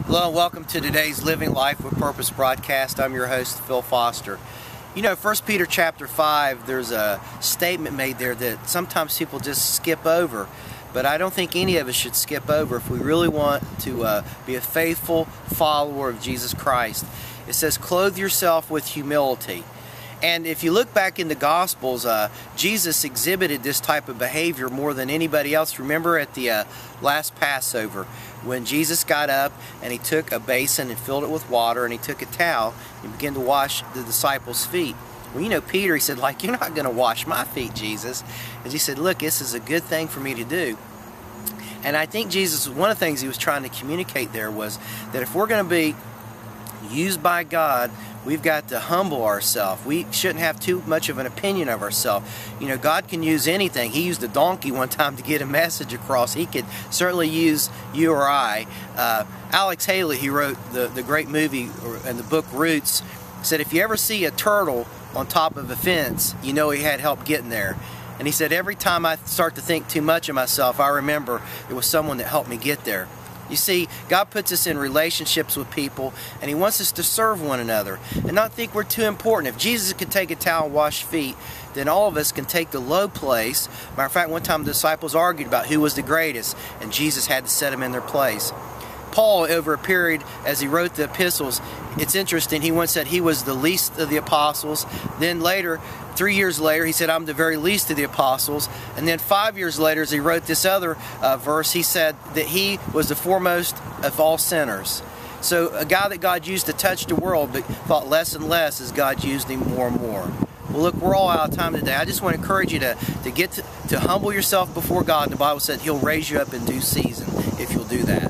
Hello and welcome to today's Living Life with Purpose broadcast. I'm your host, Phil Foster. You know, 1 Peter chapter 5, there's a statement made there that sometimes people just skip over. But I don't think any of us should skip over if we really want to be a faithful follower of Jesus Christ. It says, clothe yourself with humility. And if you look back in the Gospels, Jesus exhibited this type of behavior more than anybody else. Remember at the last Passover, when Jesus got up and he took a basin and filled it with water, and he took a towel and began to wash the disciples' feet. Well, you know, Peter, he said, you're not going to wash my feet, Jesus. And he said, look, this is a good thing for me to do. And I think Jesus, one of the things he was trying to communicate there was that if we're going to be used by God, we've got to humble ourselves. We shouldn't have too much of an opinion of ourselves. You know, God can use anything. He used a donkey one time to get a message across. He could certainly use you or I. Alex Haley, he wrote the great movie and the book Roots, said if you ever see a turtle on top of a fence, you know he had help getting there. And he said every time I start to think too much of myself, I remember it was someone that helped me get there. You see, God puts us in relationships with people, and he wants us to serve one another and not think we're too important. If Jesus could take a towel and wash feet, then all of us can take the low place. Matter of fact, one time the disciples argued about who was the greatest, and Jesus had to set them in their place. Paul, over a period as he wrote the epistles, it's interesting, he once said he was the least of the apostles. Then later, 3 years later, he said, I'm the very least of the apostles. And then 5 years later, as he wrote this other verse, he said that he was the foremost of all sinners. So a guy that God used to touch the world, but thought less and less as God used him more and more. Well, look, we're all out of time today. I just want to encourage you to humble yourself before God. And the Bible said he'll raise you up in due season if you'll do that.